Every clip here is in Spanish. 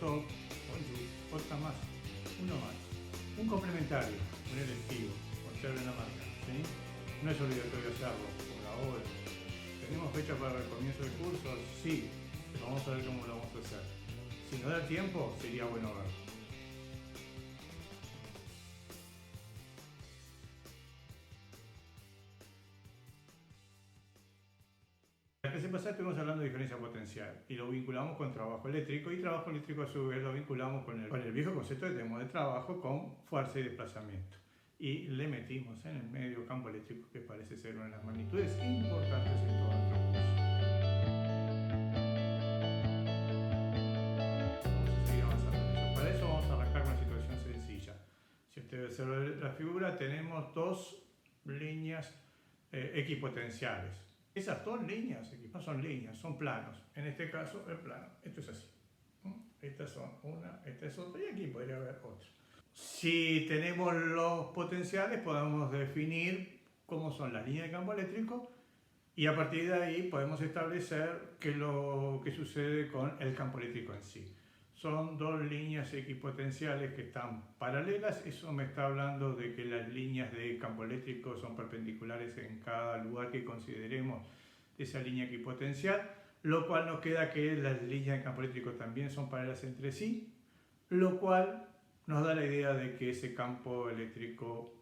top, otra más, uno más. Un complementario, un electivo, observen la marca, ¿sí? No es obligatorio hacerlo por ahora. ¿Tenemos fecha para el comienzo del curso? Sí, pero vamos a ver cómo lo vamos a hacer. Si nos da tiempo, sería bueno verlo. La clase pasada estuvimos hablando de diferencia potencial y lo vinculamos con trabajo eléctrico, y trabajo eléctrico a su vez lo vinculamos con el viejo concepto que tenemos de trabajo con fuerza y desplazamiento. Y le metimos en el medio campo eléctrico, que parece ser una de las magnitudes importantes en todo nuestro curso. Vamos a seguir avanzando en eso. Para eso vamos a arrancar con una situación sencilla. Si ustedes observan la figura, tenemos dos líneas equipotenciales. Esas dos líneas no son líneas, son planos. En este caso, el plano. Esto es así. Estas son una, esta es otra, y aquí podría haber otra. Si tenemos los potenciales, podemos definir cómo son las líneas de campo eléctrico, y a partir de ahí podemos establecer qué es lo que sucede con el campo eléctrico en sí. Son dos líneas equipotenciales que están paralelas. Eso me está hablando de que las líneas de campo eléctrico son perpendiculares en cada lugar que consideremos de esa línea equipotencial, lo cual nos queda que las líneas de campo eléctrico también son paralelas entre sí, lo cual nos da la idea de que ese campo eléctrico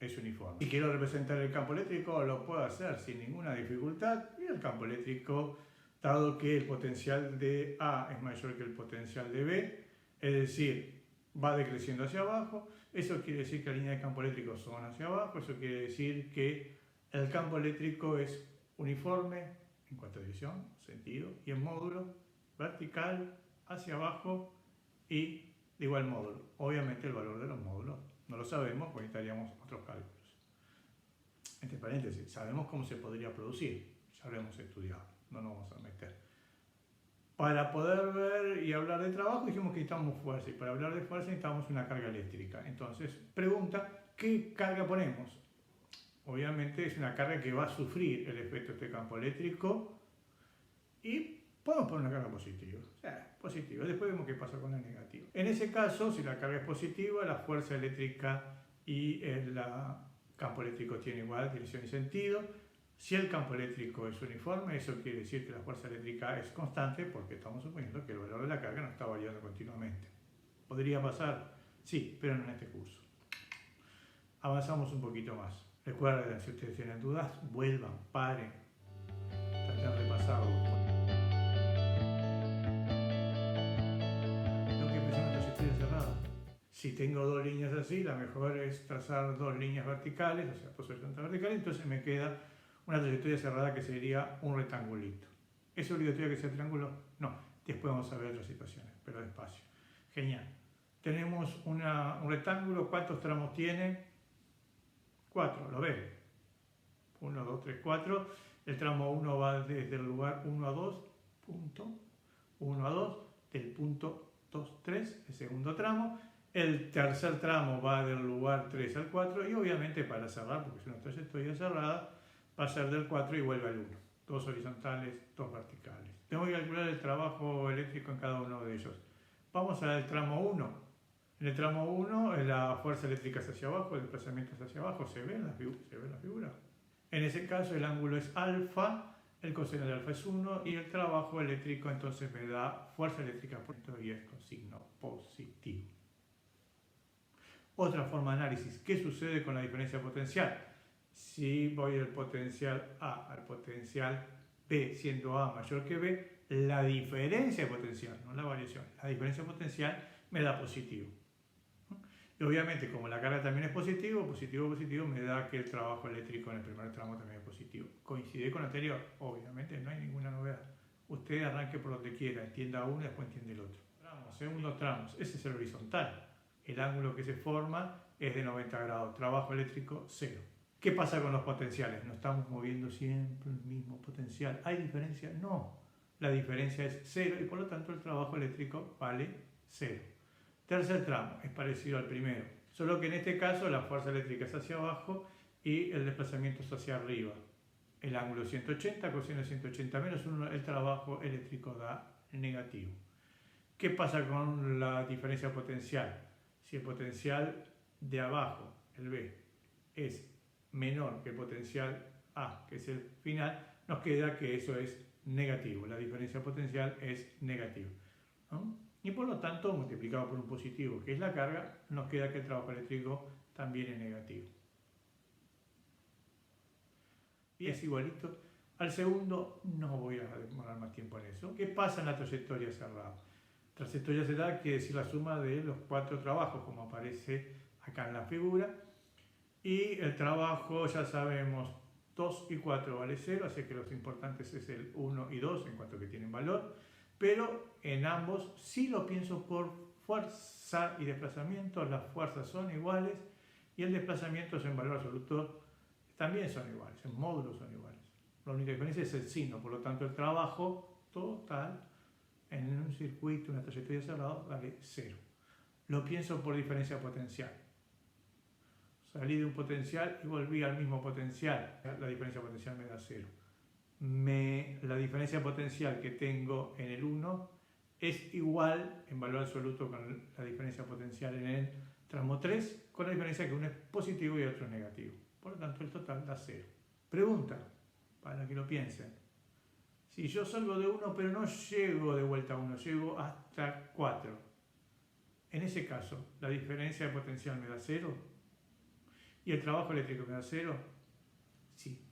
es uniforme. Si quiero representar el campo eléctrico, lo puedo hacer sin ninguna dificultad. Y el campo eléctrico, dado que el potencial de A es mayor que el potencial de B, es decir, va decreciendo hacia abajo, eso quiere decir que la línea de campo eléctrico son hacia abajo. Eso quiere decir que el campo eléctrico es uniforme en cuanto a dirección, sentido, y en módulo, vertical, hacia abajo y de igual módulo. Obviamente el valor de los módulos no lo sabemos, pues necesitaríamos otros cálculos. Entre paréntesis, sabemos cómo se podría producir, ya lo hemos estudiado, no nos vamos a meter. Para poder ver y hablar de trabajo dijimos que necesitamos fuerza, y para hablar de fuerza necesitamos una carga eléctrica. Entonces, pregunta, ¿qué carga ponemos? Obviamente es una carga que va a sufrir el efecto de este campo eléctrico, y podemos poner una carga positiva. Positiva. Después vemos qué pasa con la negativa. En ese caso, si la carga es positiva, la fuerza eléctrica y el campo eléctrico tienen igual dirección y sentido. Si el campo eléctrico es uniforme, eso quiere decir que la fuerza eléctrica es constante, porque estamos suponiendo que el valor de la carga no está variando continuamente. ¿Podría pasar? Sí, pero no en este curso. Avanzamos un poquito más. Recuerden, si ustedes tienen dudas, vuelvan, paren, traten de repasarlo. Tengo que empezar una trayectoria cerrada. Si tengo dos líneas así, la mejor es trazar dos líneas verticales, o sea, posición vertical, entonces me queda una trayectoria cerrada que sería un rectangulito. ¿Es obligatorio que sea triángulo? No. Después vamos a ver otras situaciones, pero despacio. Genial. Tenemos un rectángulo. ¿Cuántos tramos tiene? 4, ¿lo ven? 1, 2, 3, 4. El tramo 1 va desde el lugar 1 a 2, punto 1 a 2, del punto 2, 3, el segundo tramo. El tercer tramo va del lugar 3 al 4, y obviamente para cerrar, porque es una trayectoria cerrada, va a ser del 4 y vuelve al 1. 2 horizontales, 2 verticales. Tengo que calcular el trabajo eléctrico en cada uno de ellos. Vamos al tramo 1. En el tramo 1 la fuerza eléctrica es hacia abajo, el desplazamiento es hacia abajo. ¿Se ve en la figura? En ese caso el ángulo es alfa, el coseno de alfa es 1, y el trabajo eléctrico entonces me da fuerza eléctrica por esto, y es con signo positivo. Otra forma de análisis. ¿Qué sucede con la diferencia potencial? Si voy del potencial A al potencial B, siendo A mayor que B, la diferencia de potencial, no la variación, la diferencia potencial me da positivo. Y obviamente, como la carga también es positivo, me da que el trabajo eléctrico en el primer tramo también es positivo. ¿Coincide con el anterior? Obviamente no hay ninguna novedad. Usted arranque por donde quiera, entienda uno y después entiende el otro. Segundo tramo, ese es el horizontal. El ángulo que se forma es de 90 grados, trabajo eléctrico 0. ¿Qué pasa con los potenciales? ¿No estamos moviendo siempre el mismo potencial? ¿Hay diferencia? No. La diferencia es 0 y por lo tanto el trabajo eléctrico vale 0. Tercer tramo es parecido al primero, solo que en este caso la fuerza eléctrica es hacia abajo y el desplazamiento es hacia arriba. El ángulo 180, coseno 180 menos 1, el trabajo eléctrico da negativo. ¿Qué pasa con la diferencia potencial? Si el potencial de abajo, el B, es menor que el potencial A, que es el final, nos queda que eso es negativo. La diferencia potencial es negativa, ¿no? Y por lo tanto, multiplicado por un positivo, que es la carga, nos queda que el trabajo eléctrico también es negativo. Y es igualito al segundo. No voy a demorar más tiempo en eso. ¿Qué pasa en la trayectoria cerrada? Trayectoria cerrada quiere decir la suma de los 4 trabajos, como aparece acá en la figura. Y el trabajo, ya sabemos, 2 y 4 vale 0, así que los importantes es el 1 y 2 en cuanto que tienen valor. Pero en ambos, si lo pienso por fuerza y desplazamiento, las fuerzas son iguales y el desplazamiento en valor absoluto también son iguales, en módulos son iguales. La única diferencia es el signo, por lo tanto el trabajo total en un circuito, una trayectoria cerrada, vale 0. Lo pienso por diferencia potencial. Salí de un potencial y volví al mismo potencial. La diferencia potencial me da 0. La diferencia potencial que tengo en el 1 es igual en valor absoluto con la diferencia potencial en el tramo 3, con la diferencia que uno es positivo y otro es negativo. Por lo tanto, el total da 0. Pregunta, para que lo piensen. Si yo salgo de 1 pero no llego de vuelta a 1, llego hasta 4. En ese caso, ¿la diferencia de potencial me da 0? ¿Y el trabajo eléctrico me da 0? Sí.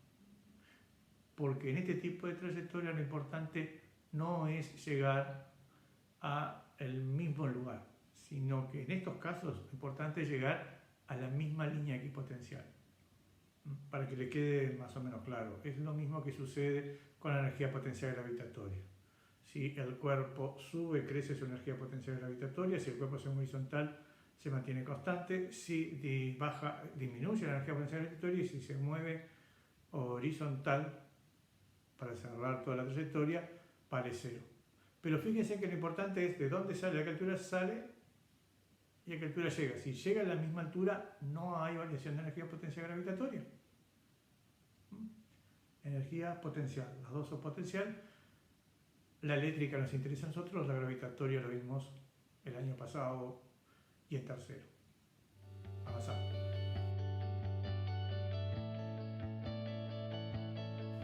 Porque en este tipo de trayectoria lo importante no es llegar al mismo lugar, sino que en estos casos lo importante es llegar a la misma línea equipotencial. Para que le quede más o menos claro, es lo mismo que sucede con la energía potencial gravitatoria. Si el cuerpo sube, crece su energía potencial gravitatoria. Si el cuerpo se mueve horizontal, se mantiene constante. Si baja, disminuye la energía potencial gravitatoria. Y si se mueve horizontal, para cerrar toda la trayectoria, vale 0. Pero fíjense que lo importante es de dónde sale, a qué altura sale y a qué altura llega. Si llega a la misma altura, no hay variación de energía potencial gravitatoria. Energía potencial, las dos son potencial. La eléctrica nos interesa a nosotros, la gravitatoria lo vimos el año pasado y en tercero. Avanzamos.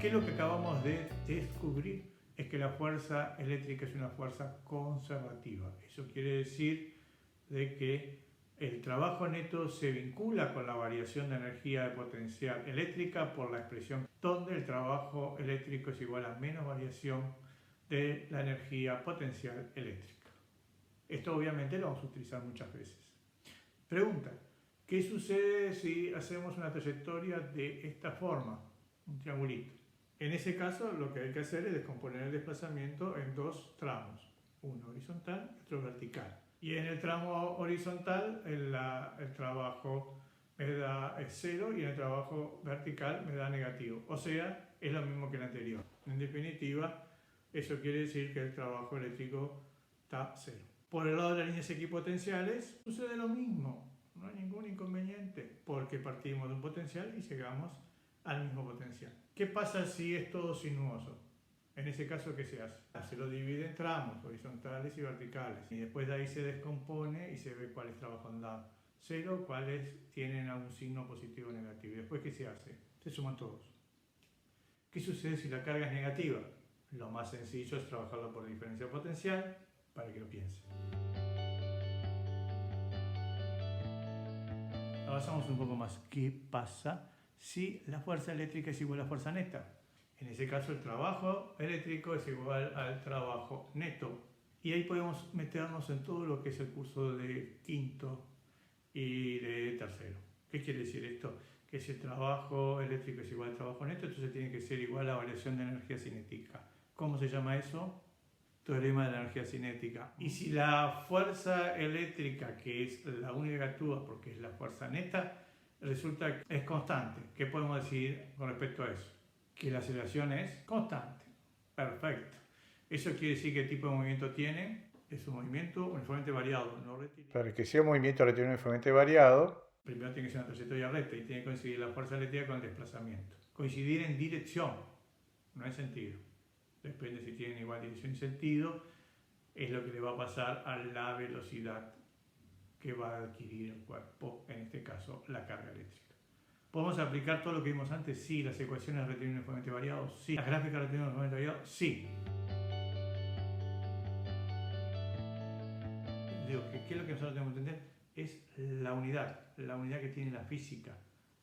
¿Qué es lo que acabamos de descubrir? Es que la fuerza eléctrica es una fuerza conservativa. Eso quiere decir de que el trabajo neto se vincula con la variación de energía de potencial eléctrica por la expresión donde el trabajo eléctrico es igual a menos variación de la energía potencial eléctrica. Esto obviamente lo vamos a utilizar muchas veces. Pregunta, ¿qué sucede si hacemos una trayectoria de esta forma? Un triangulito. En ese caso lo que hay que hacer es descomponer el desplazamiento en 2 tramos, uno horizontal y otro vertical. Y en el tramo horizontal el trabajo me da 0 y en el trabajo vertical me da negativo. O sea, es lo mismo que el anterior. En definitiva, eso quiere decir que el trabajo eléctrico está 0. Por el lado de las líneas equipotenciales sucede lo mismo. No hay ningún inconveniente porque partimos de un potencial y llegamos al mismo potencial. ¿Qué pasa si es todo sinuoso? En ese caso, ¿qué se hace? Se lo divide en tramos, horizontales y verticales. Y después de ahí se descompone y se ve cuáles trabajan dado 0, cuáles tienen algún signo positivo o negativo. Y después, ¿qué se hace? Se suman todos. ¿Qué sucede si la carga es negativa? Lo más sencillo es trabajarlo por diferencia potencial para que lo piensen. Avanzamos un poco más. ¿Qué pasa si la fuerza eléctrica es igual a la fuerza neta? En ese caso el trabajo eléctrico es igual al trabajo neto. Y ahí podemos meternos en todo lo que es el curso de quinto y de tercero. ¿Qué quiere decir esto? Que si el trabajo eléctrico es igual al trabajo neto, entonces tiene que ser igual a la variación de energía cinética. ¿Cómo se llama eso? Teorema de la energía cinética. Y si la fuerza eléctrica, que es la única que actúa porque es la fuerza neta, resulta que es constante. ¿Qué podemos decir con respecto a eso? Que la aceleración es constante. Perfecto. Eso quiere decir que el tipo de movimiento tiene, es un movimiento uniformemente variado, no rectilíneo. Para que sea un movimiento rectilíneo uniformemente variado, primero tiene que ser una trayectoria recta y tiene que coincidir la fuerza eléctrica con el desplazamiento. Coincidir en dirección, no en sentido. Depende si tienen igual dirección y sentido. es lo que le va a pasar a la velocidad que va a adquirir el cuerpo, en este caso la carga eléctrica. ¿Podemos aplicar todo lo que vimos antes? Sí. ¿Las ecuaciones de retención uniformemente variado? Sí. ¿Las gráficas de retención uniformemente variado? Sí. Digo, ¿qué es lo que nosotros tenemos que entender? Es la unidad que tiene la física,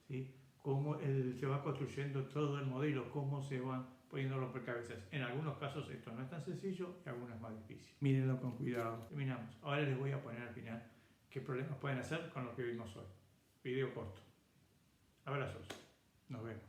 ¿sí? Cómo se va construyendo todo el modelo, cómo se van poniendo los rompecabezas. En algunos casos esto no es tan sencillo y algunos es más difícil. Mírenlo con cuidado. Terminamos. Ahora les voy a poner al final qué problemas pueden hacer con lo que vimos hoy. Video corto. Abrazos. Nos vemos.